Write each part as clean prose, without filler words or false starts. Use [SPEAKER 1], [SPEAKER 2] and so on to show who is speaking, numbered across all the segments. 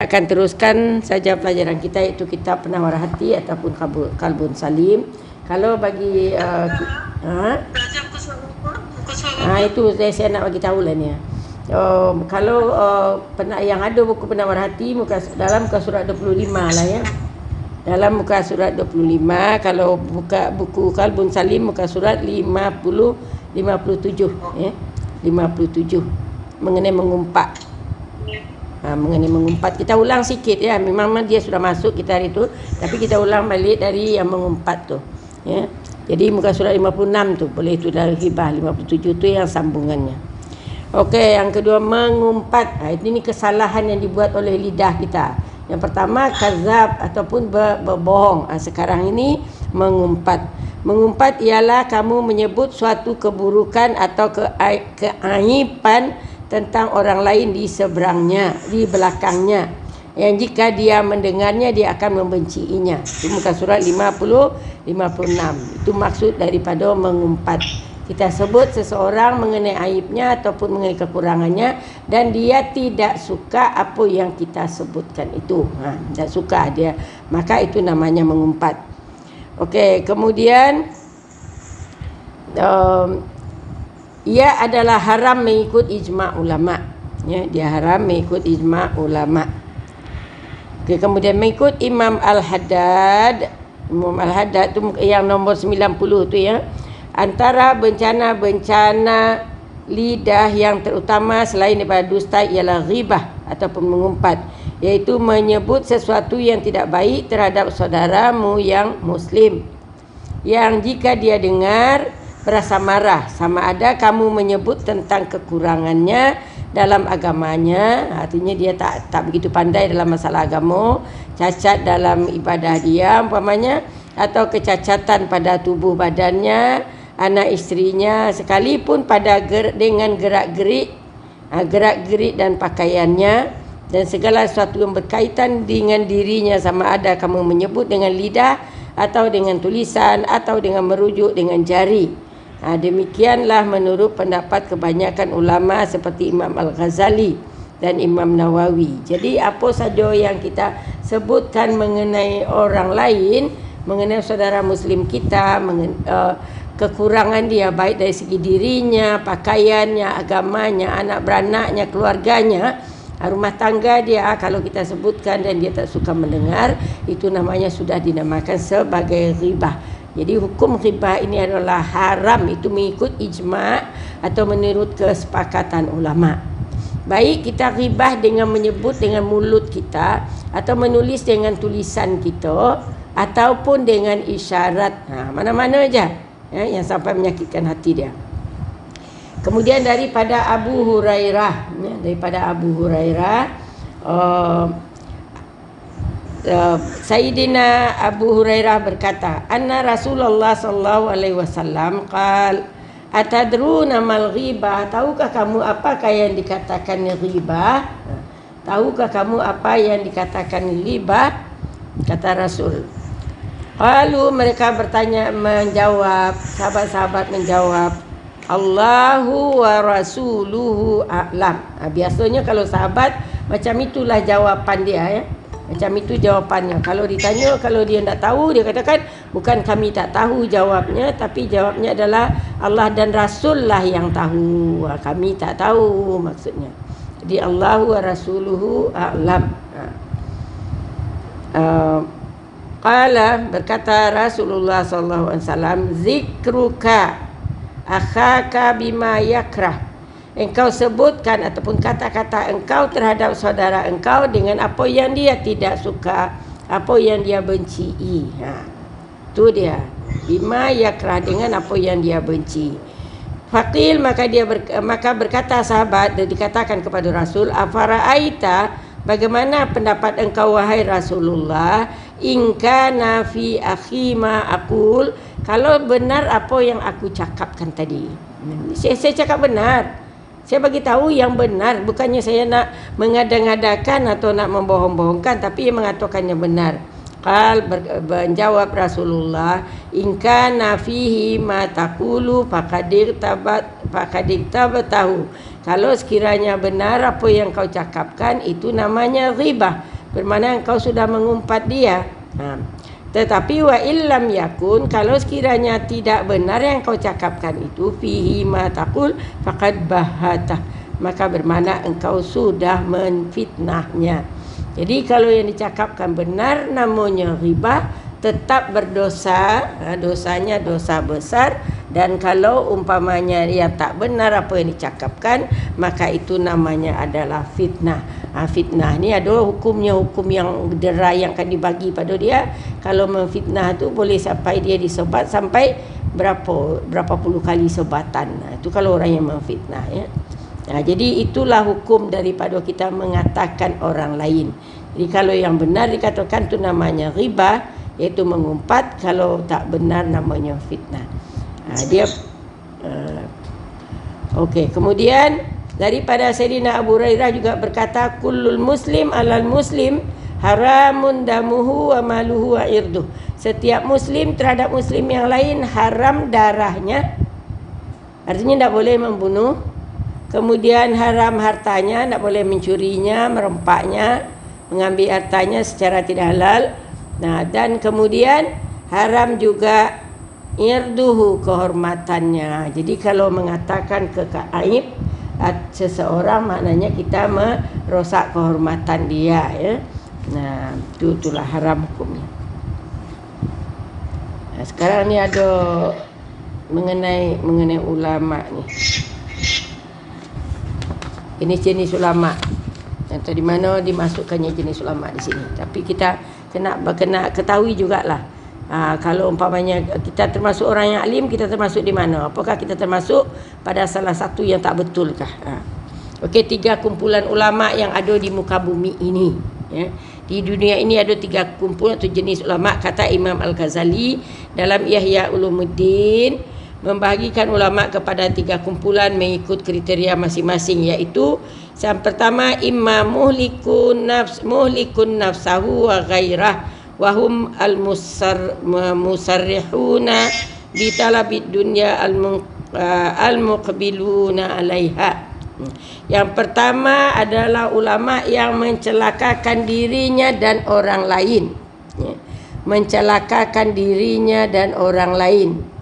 [SPEAKER 1] kita akan teruskan saja pelajaran kita, iaitu kitab Penawar Hati ataupun Qalbun Salim. Kalau bagi itu saya nak bagi tahu lah ni. Kalau yang ada buku Penawar Hati dalam muka surat 25 lah ya. Dalam muka surat 25, kalau buka buku Qalbun Salim muka surat 57 ya. 57 mengenai mengumpat. Mengenai mengumpat, kita ulang sikit ya. Memang dia sudah masuk kita hari tu, tapi kita ulang balik dari yang mengumpat tu ya. Jadi muka surat 56 tu boleh tu dari ghibah, 57 tu yang sambungannya. Okey, yang kedua mengumpat. Ini kesalahan yang dibuat oleh lidah kita. Yang pertama kazab ataupun berbohong. Sekarang ini mengumpat. Mengumpat ialah kamu menyebut suatu keburukan atau keaiban tentang orang lain di seberangnya, di belakangnya, yang jika dia mendengarnya dia akan membenciinya. Itu muka surat 50-56. Itu maksud daripada mengumpat. Kita sebut seseorang mengenai aibnya ataupun mengenai kekurangannya, dan dia tidak suka apa yang kita sebutkan itu. Tidak suka dia, maka itu namanya mengumpat. Okey, kemudian ia adalah haram mengikut ijma' ulama. Ya, dia haram mengikut ijma' ulama. Okay, kemudian mengikut Imam Al-Haddad. Imam Al-Haddad tu yang nombor 90 tu ya. Antara bencana-bencana lidah yang terutama selain daripada dusta ialah ghibah ataupun mengumpat, iaitu menyebut sesuatu yang tidak baik terhadap saudaramu yang muslim, yang jika dia dengar berasa marah, sama ada kamu menyebut tentang kekurangannya dalam agamanya, artinya dia tak begitu pandai dalam masalah agama, cacat dalam ibadah dia umpamanya, atau kecacatan pada tubuh badannya, anak isterinya, sekalipun dengan gerak-gerik dan pakaiannya, dan segala sesuatu yang berkaitan dengan dirinya, sama ada kamu menyebut dengan lidah atau dengan tulisan atau dengan merujuk dengan jari. Demikianlah menurut pendapat kebanyakan ulama seperti Imam Al-Ghazali dan Imam Nawawi. Jadi apa saja yang kita sebutkan mengenai orang lain, mengenai saudara muslim kita, kekurangan dia baik dari segi dirinya, pakaiannya, agamanya, anak beranaknya, keluarganya, rumah tangga dia, kalau kita sebutkan dan dia tak suka mendengar, itu namanya sudah dinamakan sebagai ghibah. Jadi hukum ghibah ini adalah haram, itu mengikut ijma' atau menurut kesepakatan ulama. Baik kita ghibah dengan menyebut dengan mulut kita, atau menulis dengan tulisan kita, ataupun dengan isyarat, mana-mana aja ya, yang sampai menyakitkan hati dia. Kemudian daripada Abu Hurairah, Sayyidina Abu Hurairah berkata, anna Rasulullah sallallahu alaihi wasallam qala, atadruna mal ghibah, tahukah kamu apakah yang dikatakan ghibah? Tahukah kamu apa yang dikatakan ghibah? Kata Rasul. Lalu mereka menjawab, sahabat-sahabat menjawab, Allahu wa rasuluhu a'lam. Biasanya kalau sahabat macam itulah jawapan dia ya. Macam itu jawapannya. Kalau ditanya, kalau dia tak tahu, dia katakan bukan kami tak tahu jawabnya, tapi jawabnya adalah Allah dan Rasul lah yang tahu. Kami tak tahu maksudnya. Jadi Allahu wa rasuluhu a'lam. Qala, berkata Rasulullah sallallahu alaihi wasallam, zikruka akhaka bima yakrah. Engkau sebutkan ataupun kata-kata engkau terhadap saudara engkau dengan apa yang dia tidak suka, apa yang dia benci. Itu dia. Bima yakrah, dengan apa yang dia benci. Faqil, maka berkata sahabat, dan dikatakan kepada Rasul, afara'aita, bagaimana pendapat engkau wahai Rasulullah, in kana fi akhi ma aqul, kalau benar apa yang aku cakapkan tadi. Saya cakap benar. Saya bagi tahu yang benar, bukannya saya nak mengada-ngadakan atau nak membohong-bohongkan, tapi mengatakannya benar. Menjawab Rasulullah, in kana fihi ma taqulu faqadir tabatahu. Kalau sekiranya benar apa yang kau cakapkan, itu namanya ghibah. bermakna engkau sudah mengumpat dia. Tetapi wa illam yakun, kalau sekiranya tidak benar yang kau cakapkan itu, fihi ma taqul faqad bahata, maka bermakna engkau sudah menfitnahnya. Jadi kalau yang dicakapkan benar namanya ghibah, tetap berdosa, dosanya dosa besar. Dan kalau umpamanya yang tak benar apa yang dicakapkan, maka itu namanya adalah fitnah. Fitnah ni ada hukumnya, hukum yang dera yang akan dibagi pada dia. Kalau memfitnah tu boleh sampai dia disobat sampai berapa puluh kali sobatan. Itu kalau orang yang memfitnah, ya. Jadi itulah hukum daripada kita mengatakan orang lain. Jadi kalau yang benar dikatakan tu namanya ghibah, iaitu mengumpat. Kalau tak benar namanya fitnah. Okey, kemudian daripada Sayyidina Abu Hurairah juga berkata, kullul muslim alal muslim haramun damuhu wa maluhu wa irduh. Setiap muslim terhadap muslim yang lain haram darahnya, artinya tak boleh membunuh. Kemudian haram hartanya, tak boleh mencurinya, merempaknya, mengambil hartanya secara tidak halal. Dan kemudian haram juga irduhu, kehormatannya. Jadi kalau mengatakan aib seseorang, maknanya kita merosak kehormatan dia, ya. Itulah haram hukumnya. Sekarang ni ada mengenai ulama ni. Jenis-jenis ulama. Atau di mana dimasukkannya jenis ulama di sini. Tapi kita kena ketahui jugalah. Kalau umpamanya kita termasuk orang yang alim, kita termasuk di mana? Apakah kita termasuk pada salah satu yang tak betulkah? Okey, 3 kumpulan ulama yang ada di muka bumi ini, ya. Di dunia ini ada 3 kumpulan atau jenis ulama, kata Imam Al-Ghazali dalam Ihya Ulumuddin, membahagikan ulama kepada 3 kumpulan mengikut kriteria masing-masing, iaitu yang pertama, imam muhlikun nafsahu wa ghairah wa hum al-musarrihuna bi talabid dunya al-muqbiluna 'alaiha. Yang pertama adalah ulama yang mencelakakan dirinya dan orang lain, ya. Mencelakakan dirinya dan orang lain.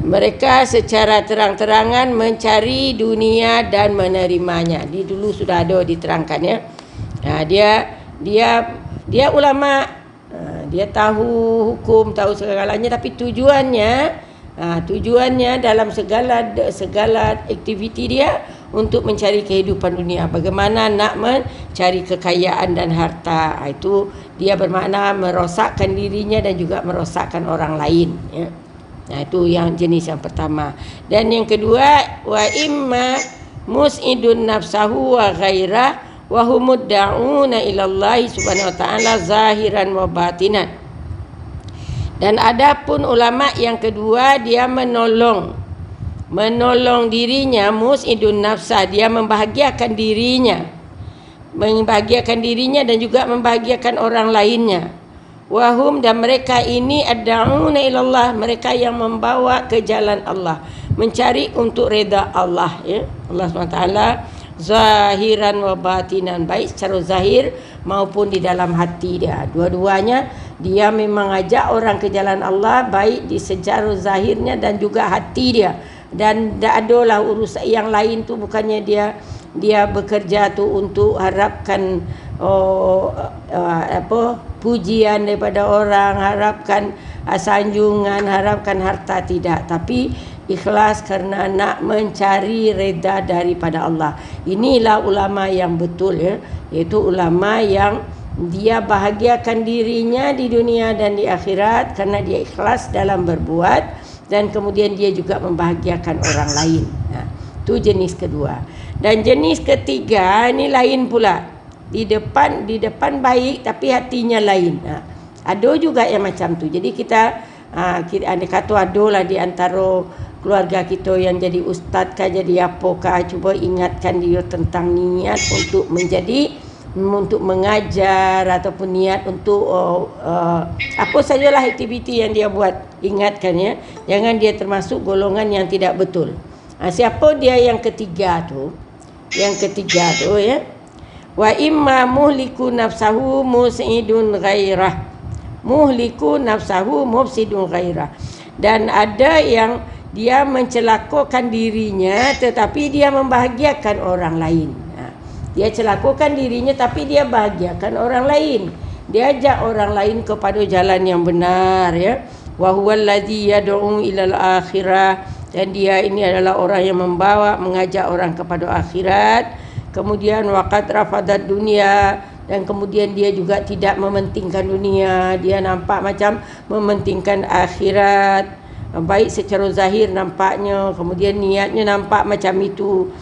[SPEAKER 1] Mereka secara terang-terangan mencari dunia dan menerimanya. Dulu sudah ada diterangkan, ya. Dia ulama, dia tahu hukum, tahu segalanya, tapi tujuannya dalam segala aktiviti dia untuk mencari kehidupan dunia. Bagaimana nak mencari kekayaan dan harta. Itu dia bermakna merosakkan dirinya dan juga merosakkan orang lain, ya. Itu yang jenis yang pertama. Dan yang kedua, wa imma mus'idun nafsahu wa ghairah wa humud da'una ilallahi subhanahu wa ta'ala zahiran wa batinan. Dan adapun ulama yang kedua, dia menolong dirinya, mus'idun nafsah, dia membahagiakan dirinya dan juga membahagiakan orang lainnya. Wahum, dan mereka ini ad-da'una ilallah, mereka yang membawa ke jalan Allah, mencari untuk reda Allah, ya. Allah SWT zahiran wa batinan, baik secara zahir maupun di dalam hati dia. Dua-duanya dia memang ajak orang ke jalan Allah, baik di secara zahirnya dan juga hati dia. Dan tak adalah urusan yang lain tu, bukannya dia bekerja tu untuk harapkan pujian daripada orang, harapkan sanjungan, harapkan harta, tidak, tapi ikhlas kerana nak mencari reda daripada Allah. Inilah ulama yang betul, ya, iaitu ulama yang dia bahagiakan dirinya di dunia dan di akhirat kerana dia ikhlas dalam berbuat, dan kemudian dia juga membahagiakan orang lain. Itu jenis kedua. Dan jenis ketiga ini lain pula. Di depan baik tapi hatinya lain. Ada juga yang macam tu. Jadi kita kata adalah di antara keluarga kita yang jadi ustaz kah, jadi apakah, cuba ingatkan dia tentang niat untuk mengajar ataupun niat untuk apa sajalah aktiviti yang dia buat. Ingatkan, ya, jangan dia termasuk golongan yang tidak betul. Siapa dia yang ketiga tu? yang ketiga tu ya. Wa imma muhliku nafsahu mus'idun ghairah. Muhliku nafsahu mufsidun ghairah. Dan ada yang dia mencelakokan dirinya tetapi dia membahagiakan orang lain. Dia celakokan dirinya tapi dia bahagiakan orang lain. Dia ajak orang lain kepada jalan yang benar ya. Wa huwallazi yad'u ilal akhirah, dan dia ini adalah orang yang mengajak orang kepada akhirat. Kemudian waqad rafadat dunia, dan kemudian dia juga tidak mementingkan dunia. Dia nampak macam mementingkan akhirat. Baik secara zahir nampaknya, kemudian niatnya nampak macam itu.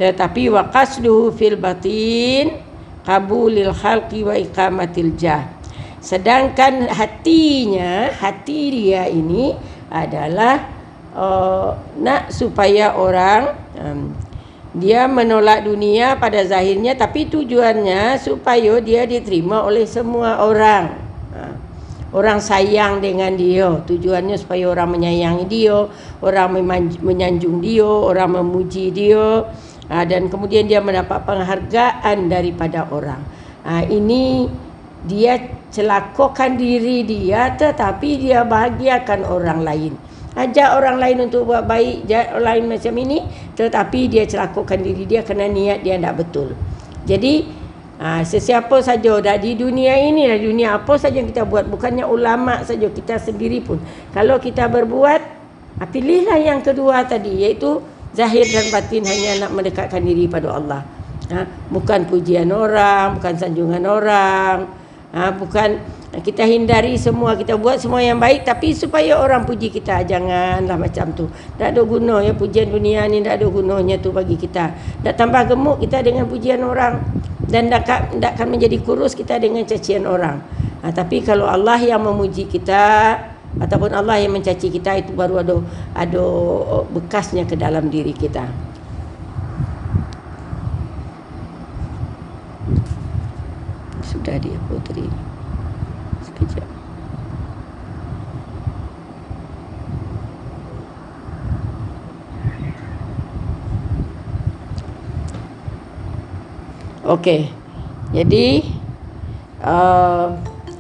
[SPEAKER 1] Tetapi waqasduhu fil batin qabulil khalqi wa iqamatil jah. Sedangkan hati dia ini adalah nak supaya orang dia menolak dunia pada zahirnya, tapi tujuannya supaya dia diterima oleh semua orang. Orang sayang dengan dia, tujuannya supaya orang menyayangi dia, orang menyanjung dia, orang memuji dia. Dan kemudian dia mendapat penghargaan daripada orang. Ini dia celakokan diri dia tetapi dia bahagiakan orang lain. Ajak orang lain untuk buat baik, ajak orang lain macam ini, tetapi dia celakokan diri dia kerana niat dia tidak betul. Jadi sesiapa saja dah di dunia ini, dunia apa saja yang kita buat, bukannya ulama saja, kita sendiri pun kalau kita berbuat, pilihlah yang kedua tadi, iaitu zahir dan batin hanya nak mendekatkan diri pada Allah. Bukan pujian orang, bukan sanjungan orang, bukan kita hindari semua, kita buat semua yang baik tapi supaya orang puji kita. Janganlah macam tu. Tak ada guna ya, pujian dunia ni tak ada gunanya tu bagi kita. Tak tambah gemuk kita dengan pujian orang, dan tak akan menjadi kurus kita dengan cacian orang. Tapi kalau Allah yang memuji kita ataupun Allah yang mencaci kita, itu baru ada bekasnya ke dalam diri kita. Sudah dia putri. Sekejap. Okey. Jadi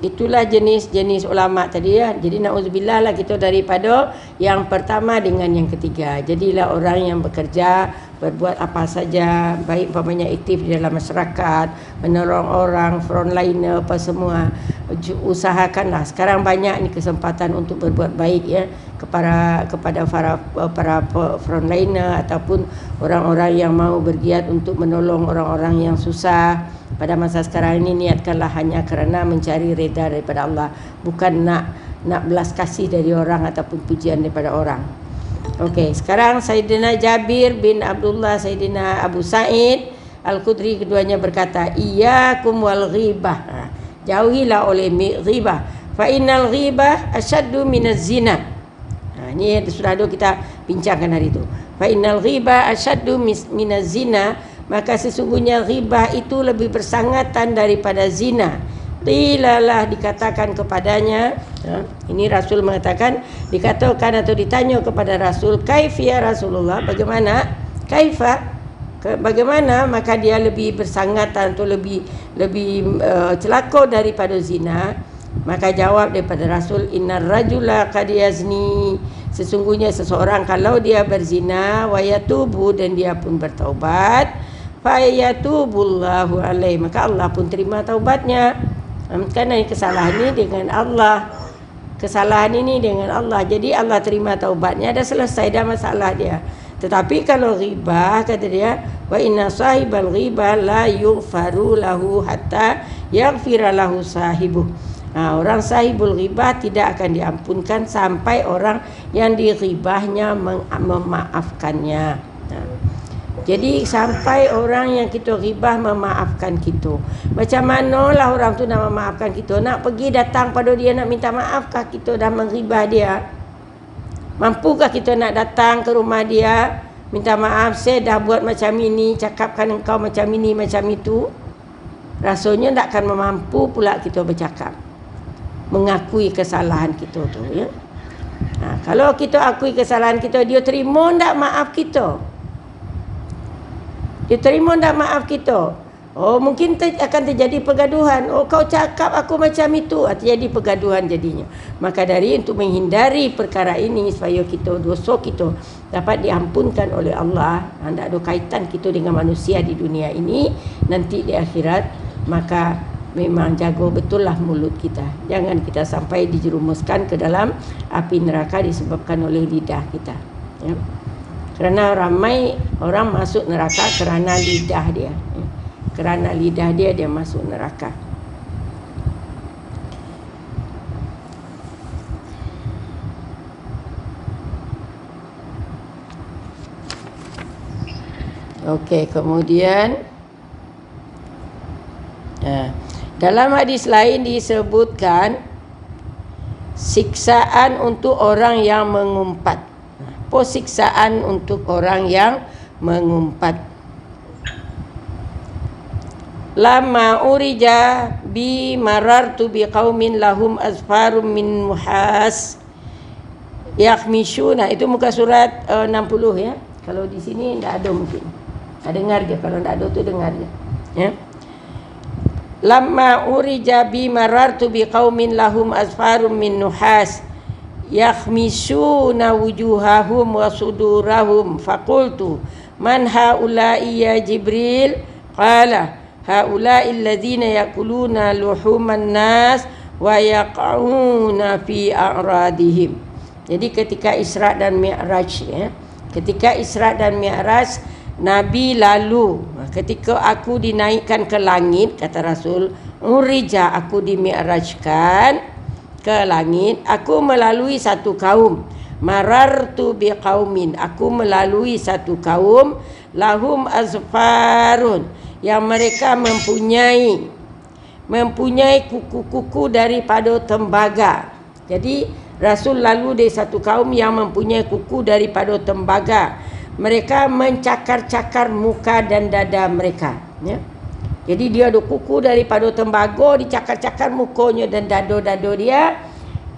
[SPEAKER 1] itulah jenis-jenis ulama tadi ya. Jadi na'udzubillah lah kita daripada yang pertama dengan yang ketiga. Jadilah orang yang bekerja, berbuat apa saja, baik umpamanya aktif di dalam masyarakat, menolong orang, frontliner apa semua. Usahakanlah. Sekarang banyak ni kesempatan untuk berbuat baik ya kepada para frontliner ataupun orang-orang yang mau bergiat untuk menolong orang-orang yang susah. Pada masa sekarang ini niatkanlah hanya kerana mencari reda daripada Allah, bukan nak belas kasih dari orang ataupun pujian daripada orang. Okey, sekarang Sayyidina Jabir bin Abdullah, Sayyidina Abu Sa'id Al-Khudri, keduanya berkata, iyyakum wal ghibah. Jauhilah oleh ghibah. Fa innal ghibah asyaddu minaz zina. Ini sudah ada kita bincangkan hari itu. Fa innal ghibah asyaddu minaz zina. Maka sesungguhnya ghibah itu lebih bersangatan daripada zina. Qilalah, dikatakan kepadanya, ini Rasul mengatakan, dikatakan atau ditanya kepada Rasul, kaifiyah Rasulullah, bagaimana? Kaifa, bagaimana? Maka dia lebih bersangatan atau lebih celaka daripada zina. Maka jawab daripada Rasul, innar rajula qad yazni, sesungguhnya seseorang kalau dia berzina, wa yatubu, dan dia pun bertaubat, fa yatubullahu alaihi, maka Allah pun terima taubatnya. Kerana kesalahan ini dengan Allah, kesalahan ini dengan Allah, jadi Allah terima taubatnya, dah selesai dah masalah dia. Tetapi kalau ghibah, kata dia, wa inna sahibal ghibah la yughfaru lahu hatta yaghfira lahu sahibuh. Orang sahibul ghibah tidak akan diampunkan sampai orang yang dighibahnya memaafkannya. Jadi sampai orang yang kita ghibah memaafkan kita. Macam manalah orang tu nak memaafkan kita? Nak pergi datang pada dia nak minta maafkah kita dah menghibah dia? Mampukah kita nak datang ke rumah dia, minta maaf, saya dah buat macam ini, cakapkan engkau macam ini, macam itu? Rasanya tak akan mampu pula kita bercakap, mengakui kesalahan kita tu ya. Kalau kita akui kesalahan kita, dia terima tak maaf kita? Dia terima tak maaf kita? Oh, mungkin akan terjadi pergaduhan. Oh, kau cakap aku macam itu, terjadi pergaduhan jadinya. Maka dari untuk menghindari perkara ini supaya kita, dosa kita dapat diampunkan oleh Allah, tidak ada kaitan kita dengan manusia di dunia ini, nanti di akhirat, maka memang jaga betul lah mulut kita. Jangan kita sampai dijerumuskan ke dalam api neraka disebabkan oleh lidah kita, ya. Kerana ramai orang masuk neraka kerana lidah dia, ya. Kerana lidah dia masuk neraka. Okey, kemudian dalam hadis lain disebutkan siksaan untuk orang yang mengumpat. Apa siksaan untuk orang yang mengumpat? Lama urija bi marartu bi qaumin lahum azfarum min muhas yakhmishuna. Itu muka surat 60 ya. Kalau di sini tidak ada mungkin. Dengar je, kalau tidak ada tu dengar je, ya. Lamma urija bi marartu bi qaumin lahum azfarum min nuhas yakhmishuna wujuhahum wa sudurahum faqultu man haula'i ya Jibril? Qala haula'i alladhina yakuluna luhuman nas wa yaq'una fi a'radihim. Jadi ketika Isra dan Mi'raj, ya. Ketika Isra dan Mi'raj, Nabi lalu, ketika aku dinaikkan ke langit, kata Rasul, urija, aku dimi'rajkan ke langit, aku melalui satu kaum. Marartu biqaumin, aku melalui satu kaum, lahum azfarun, yang mereka mempunyai kuku-kuku daripada tembaga. Jadi Rasul lalu dari satu kaum yang mempunyai kuku daripada tembaga. Mereka mencakar-cakar muka dan dada mereka, ya. Jadi dia ada kuku daripada tembaga, dicakar-cakar mukanya dan dada-dada dia.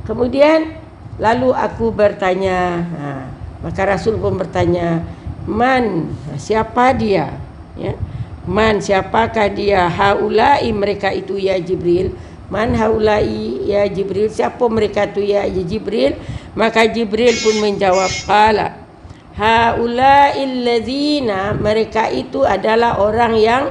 [SPEAKER 1] Kemudian lalu aku bertanya, maka Rasul pun bertanya, man, siapa dia, ya? Man, siapakah dia? Haulai, mereka itu ya Jibril. Man haulai ya Jibril, siapa mereka tu ya Jibril? Maka Jibril pun menjawab, qala haula'il ladzina, mereka itu adalah orang yang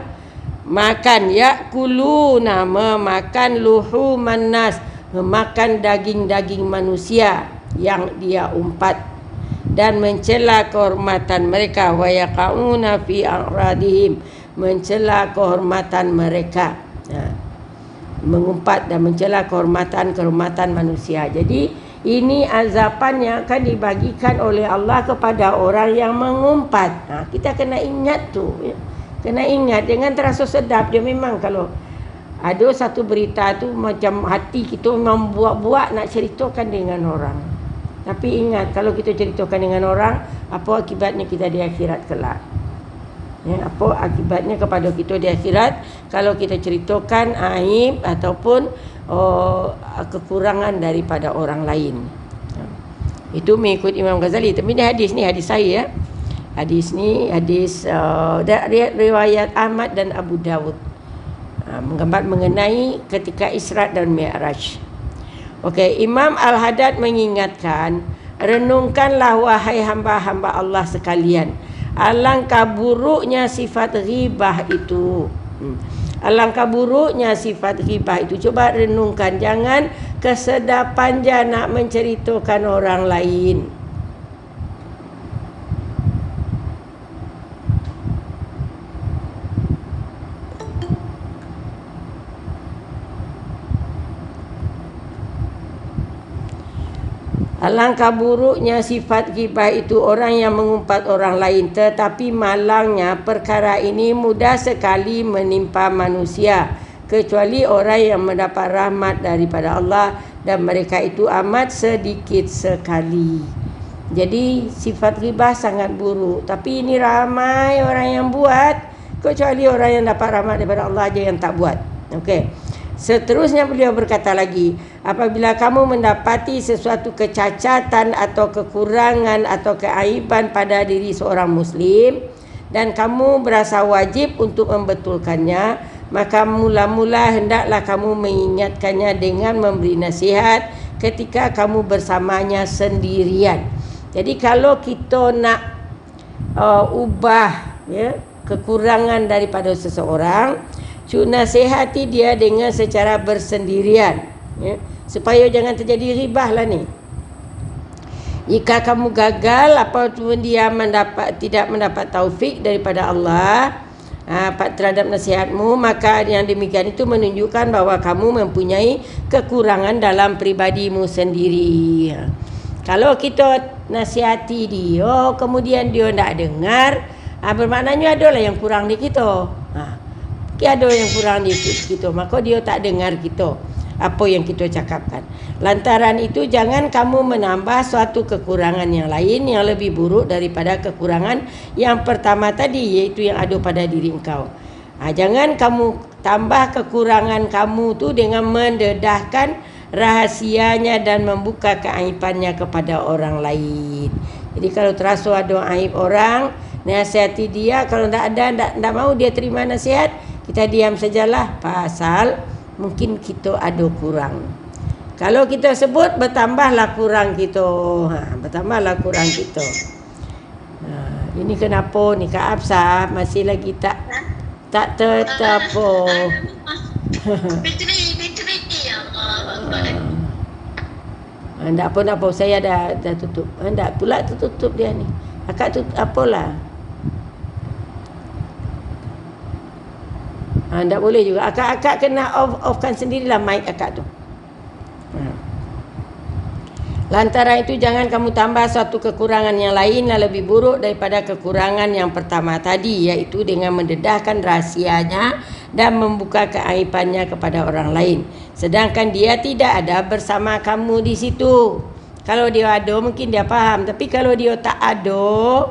[SPEAKER 1] makan, yakuluna, memakan luhuman nas, memakan daging-daging manusia yang dia umpat, dan mencela kehormatan mereka, wa yaqauna fi a'radihim, mencela kehormatan mereka, mengumpat dan mencela kehormatan manusia. Jadi ini azaban yang akan dibagikan oleh Allah kepada orang yang mengumpat. Kita kena ingat tu, ya. Kena ingat, jangan terasa sedap. Dia memang kalau ada satu berita tu macam hati kita memang buat-buat nak ceritakan dengan orang. Tapi ingat, kalau kita ceritakan dengan orang, apa akibatnya kita di akhirat kelak, ya, apa akibatnya kepada kita di akhirat kalau kita ceritakan aib ataupun kekurangan daripada orang lain. Itu mengikut Imam Ghazali. Tapi ini hadis saya, ya. Hadis ni hadis riwayat Ahmad dan Abu Dawud, menggambar mengenai ketika Isra dan Mi'raj. Okey, Imam Al-Haddad mengingatkan, renungkanlah wahai hamba-hamba Allah sekalian, alangkah buruknya sifat ghibah itu. Alangkah buruknya sifat ghibah itu. Coba renungkan, jangan kesedapan je nak menceritakan orang lain. Alangkah buruknya sifat ghibah itu, orang yang mengumpat orang lain. Tetapi malangnya perkara ini mudah sekali menimpa manusia, kecuali orang yang mendapat rahmat daripada Allah, dan mereka itu amat sedikit sekali. Jadi sifat ghibah sangat buruk, tapi ini ramai orang yang buat, kecuali orang yang dapat rahmat daripada Allah aja yang tak buat. Okey. Seterusnya beliau berkata lagi, apabila kamu mendapati sesuatu kecacatan atau kekurangan atau keaiban pada diri seorang Muslim, dan kamu berasa wajib untuk membetulkannya, maka mula-mula hendaklah kamu mengingatkannya dengan memberi nasihat ketika kamu bersamanya sendirian. Jadi kalau kita nak ubah kekurangan daripada seseorang, nasihati dia dengan secara bersendirian, supaya jangan terjadi ribah lah ni. Jika kamu gagal ataupun dia tidak mendapat taufik daripada Allah terhadap nasihatmu, maka yang demikian itu menunjukkan bahawa kamu mempunyai kekurangan dalam pribadimu sendiri. Kalau kita nasihati dia, kemudian dia tak dengar, bermaknanya adalah yang kurang di kita. Ada yang kurang di kita, maka dia tak dengar kita apa yang kita cakapkan. Lantaran itu jangan kamu menambah suatu kekurangan yang lain yang lebih buruk daripada kekurangan yang pertama tadi, iaitu yang ada pada diri engkau. Jangan kamu tambah kekurangan kamu tu dengan mendedahkan rahasianya dan membuka keaibannya kepada orang lain. Jadi kalau terasa ada aib orang, nasihati dia. Kalau tak mau dia terima nasihat, kita diam sajalah, pasal mungkin kita ada kurang. Kalau kita sebut, bertambahlah kurang kita. Bertambahlah kurang kita. Ini kenapa ni Kak Absah masih lagi tak tetap. Bateri. Tak apa, saya dah tutup. Tak pula tutup dia ni. Akak tutup apalah. Tak boleh juga. Akak kena offkan sendirilah mic akak tu. Lantaran itu jangan kamu tambah suatu kekurangan yang lain yang lebih buruk daripada kekurangan yang pertama tadi, iaitu dengan mendedahkan rahasianya dan membuka keaibannya kepada orang lain, sedangkan dia tidak ada bersama kamu di situ. Kalau dia ada mungkin dia faham, tapi kalau dia tak ada,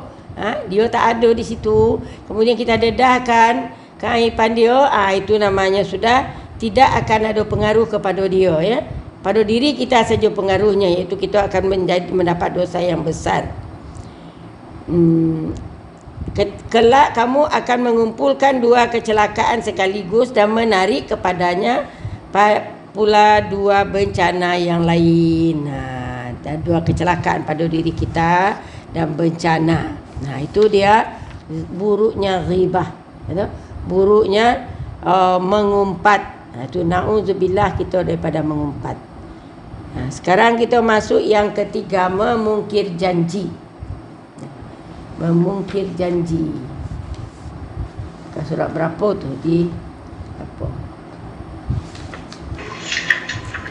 [SPEAKER 1] di situ, kemudian kita dedahkan keaiban dia, itu namanya sudah tidak akan ada pengaruh kepada dia, pada diri kita saja pengaruhnya, iaitu kita akan mendapat dosa yang besar. Kelak kamu akan mengumpulkan dua kecelakaan sekaligus dan menarik kepadanya pula dua bencana yang lain. Dan dua kecelakaan pada diri kita dan bencana. Itu dia buruknya ghibah, buruknya mengumpat. Itu na'udzubillah kita daripada mengumpat. Sekarang kita masuk yang ketiga, memungkir janji. Memungkir janji. Surat berapa tu di apa?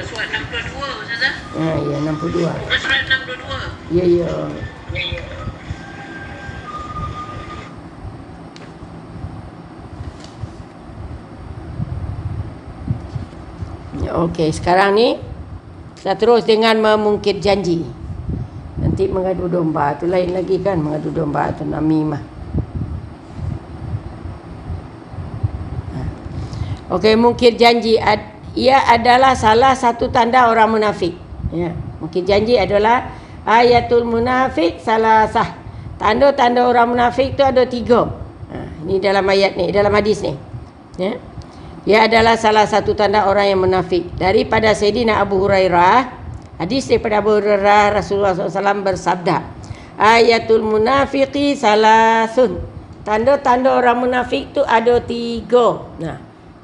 [SPEAKER 2] Surat 62 Ustazah?
[SPEAKER 1] Ya 62.
[SPEAKER 2] Surat 62.
[SPEAKER 1] Ya. Okey, sekarang ni kita terus dengan memungkir janji. Nanti mengadu domba tu lain lagi kan, mengadu domba tu namimah. Okey, mungkir janji ia adalah salah satu tanda orang munafik. Mungkir janji adalah ayatul munafik salasah. Tanda-tanda orang munafik tu ada 3. Ini dalam ayat ni, dalam hadis ni. Ia adalah salah satu tanda orang yang munafik. Daripada Sayyidina Abu Hurairah, hadis daripada Abu Hurairah, Rasulullah SAW bersabda, ayatul munafiqi salasun. Tanda-tanda orang munafik tu ada 3.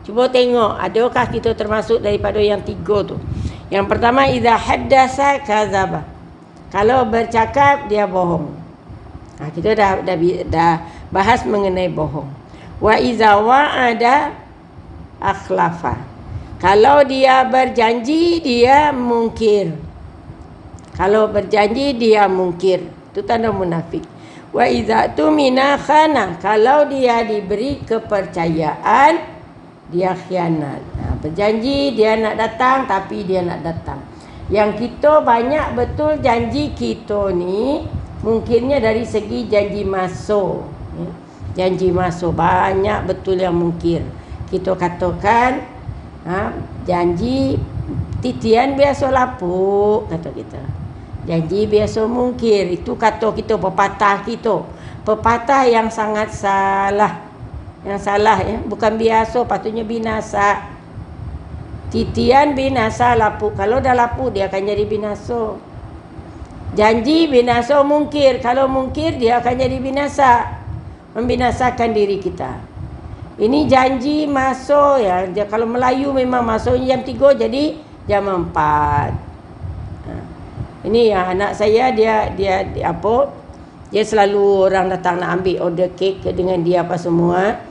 [SPEAKER 1] Cuba tengok, adakah kita termasuk daripada yang 3 tu? Yang pertama, idza haddasa kadzaba. Kalau bercakap dia bohong. Kita dah bahas mengenai bohong. Wa idza wa'ada akhlafa. Kalau dia berjanji, dia mungkir. Kalau berjanji, dia mungkir. Itu tanda munafik. Wa idza tumina khana. Kalau dia diberi kepercayaan, dia khianat. Berjanji dia nak datang, tapi dia nak datang. Yang kita banyak betul janji kita ni, mungkinnya dari segi janji masuk. Janji masuk banyak betul yang mungkir. Kita katakan janji titian biasa lapuk, kata kita. Janji biasa mungkir. Itu kata kita, pepatah kita. pepatah yang sangat salah. Yang salah ya, bukan biasa, patutnya binasa. Titian binasa lapuk. Kalau dah lapuk dia akan jadi binasa. Janji binasa mungkir. Kalau mungkir dia akan jadi binasa. Membinasakan diri kita. Ini janji masuk ya. Kalau Melayu memang masuknya jam 3 jadi jam 4. Ini ya anak saya dia apa? Dia selalu orang datang nak ambil order kek dengan dia apa semua.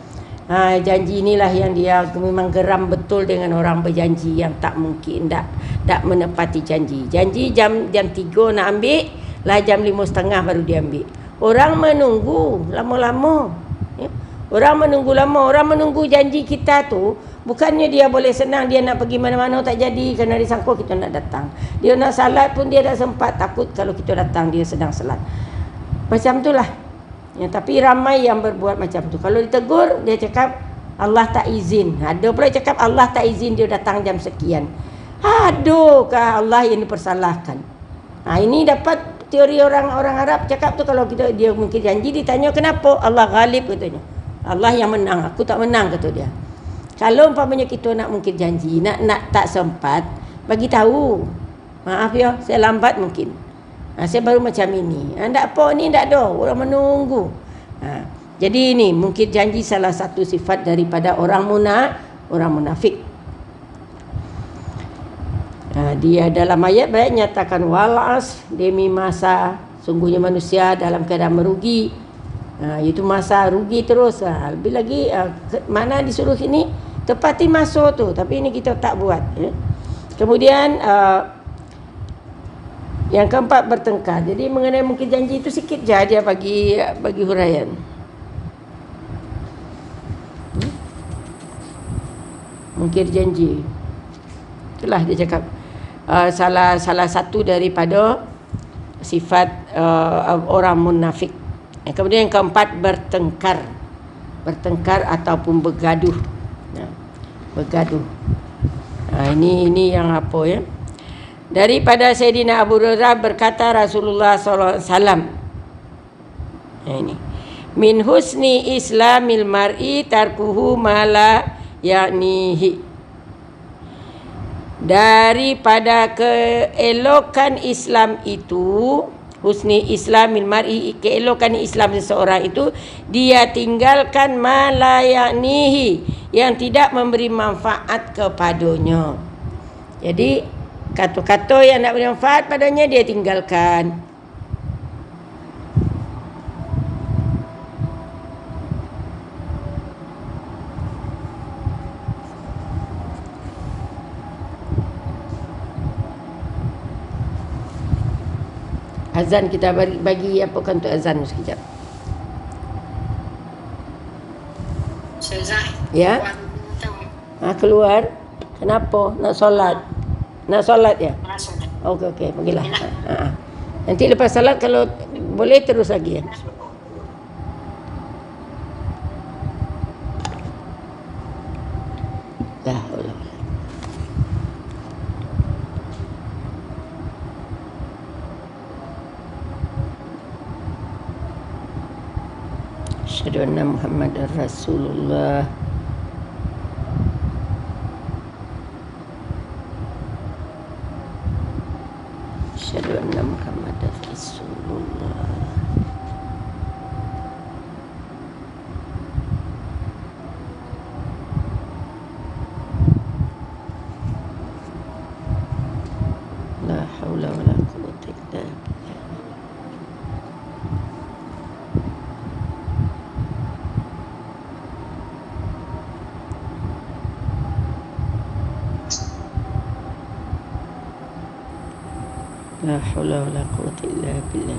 [SPEAKER 1] Janji inilah yang dia memang geram betul dengan orang berjanji yang tak mungkin, tak menepati janji. Janji jam 3 nak ambil, lah jam 5.30 baru dia ambil. Orang menunggu lama-lama. Ya. Orang menunggu lama, orang menunggu janji kita tu. Bukannya dia boleh senang, dia nak pergi mana-mana tak jadi kerana dia sangka kita nak datang. Dia nak salat pun dia tak sempat, takut kalau kita datang dia sedang salat. Macam itulah. Ya, tapi ramai yang berbuat macam tu. Kalau ditegur, dia cakap Allah tak izin. Ada pula cakap Allah tak izin dia datang jam sekian. Aduhkah Allah yang dipersalahkan. Ini dapat teori orang-orang Arab cakap tu, kalau dia mungkin janji, ditanya kenapa, Allah ghalib katanya. Allah yang menang, aku tak menang kata dia. Kalau umpamanya kita nak mungkin janji, nak tak sempat, bagi tahu. Maaf ya, saya lambat mungkin. Saya baru macam ini. Tak apa ni, tak ada. Orang menunggu. Jadi ini mungkin janji salah satu sifat daripada orang munafik. Dia dalam ayat baik nyatakan walas demi masa, sungguhnya manusia dalam keadaan merugi. Itu masa rugi terus. Lebih lagi mana disuruh ini tepati masa tu, tapi ini kita tak buat. Ya. Kemudian yang keempat bertengkar. Jadi mengenai mungkin janji itu sikit je dia bagi huraian. Mungkin janji. Itulah dia cakap salah satu daripada sifat orang munafik. Kemudian yang keempat bertengkar. Bertengkar ataupun bergaduh. Bergaduh. Ini yang apa ya? Daripada Sayyidina Abu Hurairah berkata Rasulullah sallallahu alaihi wasallam. Ini. Min husni islamil mar'i tarkuhu mala ya'nihi. Daripada keelokan Islam itu, husni islamil mar'i, keelokan Islam seseorang itu, dia tinggalkan mala ya'nihi, yang tidak memberi manfaat kepadanya. Jadi kata-kata yang nak beri manfaat padanya dia tinggalkan. Azan kita bagi apa kan untuk azan sekejap. Ya. Keluar. Kenapa? Nak solat. Nak solat ya? Okey, pergilah. Nanti lepas solat kalau boleh terus lagi ya. Dah, Allah. Asyhadu anna Muhammadar Rasulullah. Asyhadu anna Muhammadar Rasulullah. La haula wala quwwata illa billah. La haula wala quwwata illa billah.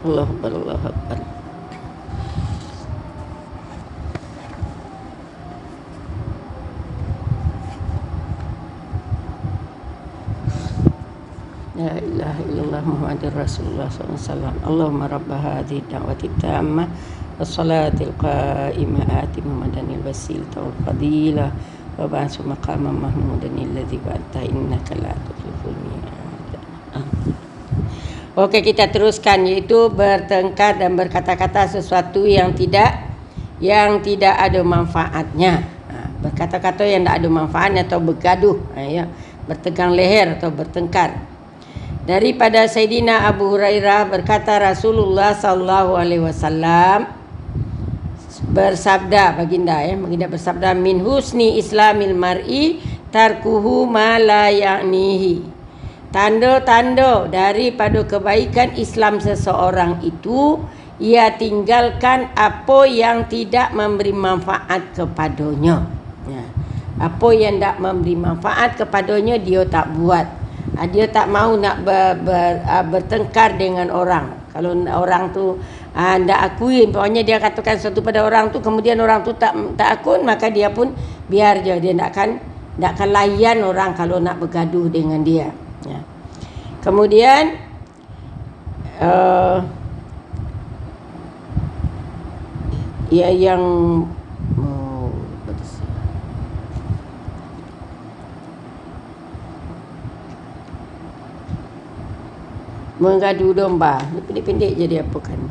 [SPEAKER 1] Allahu Akbar, Allahu Akbar. La ilaha illallah Muhammadur Rasulullah sallallahu alaihi wasallam. Allahumma rabb hadhihi da'wati tammah was-salatil qa'imah ati Muhammadanil wasilata wal fadilah wa ba'su maqaman mahmudan alladzi ba'ta innaka la tukhliful mi'ad. Okey, kita teruskan, iaitu bertengkar dan berkata-kata sesuatu yang tidak ada manfaatnya. Berkata-kata yang tidak ada manfaatnya atau bergaduh, ya, bertegang leher atau bertengkar. Daripada Sayyidina Abu Hurairah berkata, Rasulullah sallallahu alaihi wasallam bersabda, baginda bersabda, min husni islamil mar'i tarkuhu ma la ya'nihi. Tanda-tanda daripada kebaikan Islam seseorang itu, ia tinggalkan apa yang tidak memberi manfaat kepadanya. Ya. Apa yang tak memberi manfaat kepadanya dia tak buat. Dia tak mau nak bertengkar dengan orang. Kalau orang tu tak akui, pokoknya dia katakan sesuatu pada orang tu, kemudian orang tu tak akui, maka dia pun biar je. Dia tak akan layan orang kalau nak bergaduh dengan dia. Ya. Kemudian yang mengadu domba. Ini pendek-pendek je dia apa kan.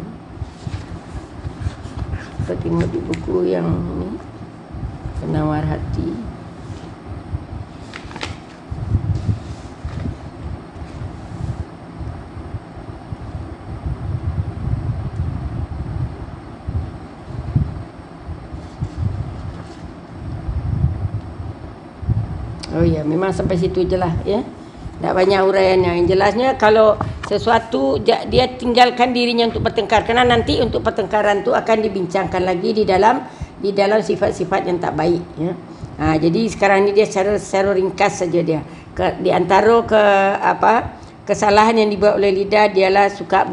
[SPEAKER 1] Kita tengok di buku yang ni, Penawar Hati. Oh ya, memang sampai situ je lah, ya. Tak banyak uraiannya. Yang jelasnya kalau sesuatu dia tinggalkan dirinya untuk bertengkar, kerana nanti untuk pertengkaran tu akan dibincangkan lagi di dalam sifat-sifat yang tak baik, ya. Jadi sekarang ni dia secara ringkas saja dia. Di antara kesalahan yang dibuat oleh lidah dialah suka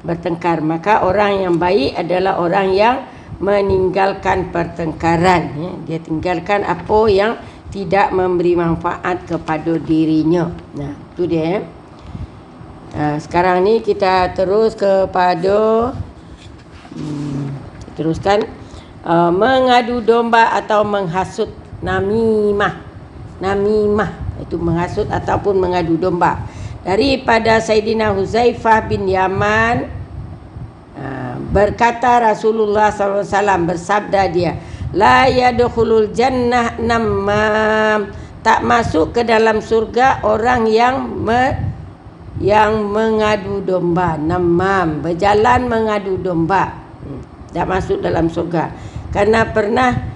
[SPEAKER 1] bertengkar. Maka orang yang baik adalah orang yang meninggalkan pertengkaran, ya. Dia tinggalkan apa yang tidak memberi manfaat kepada dirinya. Nah, itu dia, ya. Sekarang ni kita terus kepada teruskan mengadu domba atau menghasut, namimah itu menghasut ataupun mengadu domba. Daripada Sayyidina Huzaifah bin Yaman berkata, Rasulullah SAW bersabda dia, la yadkhulul jannah namam, tak masuk ke dalam surga orang yang mengadu domba. Namam, berjalan mengadu domba, tak masuk dalam surga. Karena pernah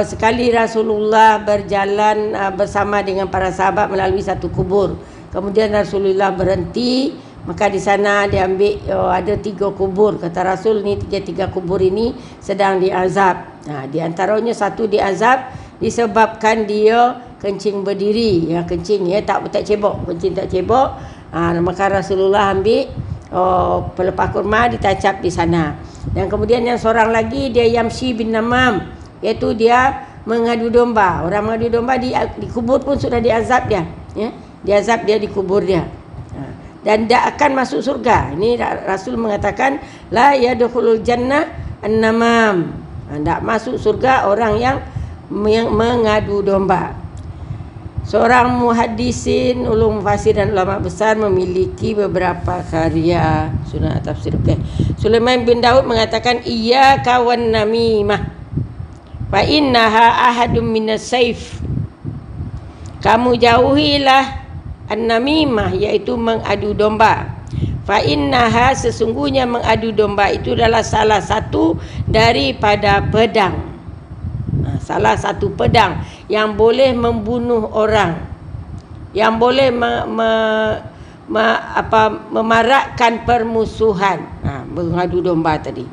[SPEAKER 1] sekali Rasulullah berjalan bersama dengan para sahabat melalui satu kubur. Kemudian Rasulullah berhenti, maka di sana dia ambil ada 3 kubur. Kata Rasul, ni tiga kubur ini sedang diazab. Di antaranya satu diazab disebabkan dia kencing berdiri, ya, kencing, ya, tak cebok, kencing tak cebok. Maka Rasulullah ambil pelepah kurma ditancap di sana. Dan kemudian yang seorang lagi dia Yamshi bin Namam, iaitu dia mengadu domba. Orang mengadu domba di kubur pun sudah diazab dia, ya, diazab dia di kubur dia. Dan dia akan masuk surga. Ini Rasul mengatakan la yadkhulul jannah an-namam. Tak masuk surga orang yang mengadu domba. Seorang muhaddisin, ulum mufassir dan ulama besar memiliki beberapa karya sunnah tafsir. Sulaiman bin Daud mengatakan, iyyaka wan namimah fa innaha ahadum minas saif. Kamu jauhilah an-namimah, iaitu mengadu domba. Fa innaha, sesungguhnya mengadu domba itu adalah salah satu daripada pedang. Salah satu pedang yang boleh membunuh orang, yang boleh memarakkan permusuhan. Mengadu domba tadi.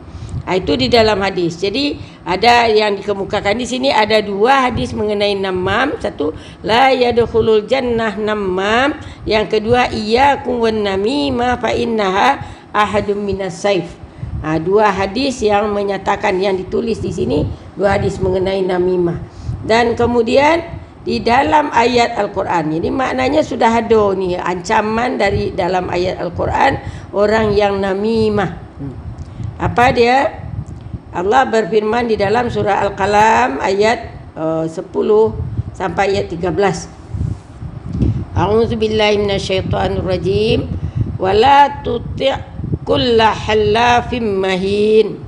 [SPEAKER 1] Itu di dalam hadis. Jadi ada yang dikemukakan di sini, ada 2 hadis mengenai namam. Satu, la yadkhulul jannah namam. Yang kedua, iyyakum wan namimah fa innaha ahadum minas saif. Dua hadis yang menyatakan, yang ditulis di sini dua hadis mengenai namimah. Dan kemudian di dalam ayat Al-Quran, jadi maknanya sudah ada ni ancaman dari dalam ayat Al-Quran orang yang namimah. Apa dia? Allah berfirman di dalam surah Al-Qalam ayat 10 sampai ayat 13. A'udzubillahi minasyaitonirrajim. Wala tuti' kulla halafim mahin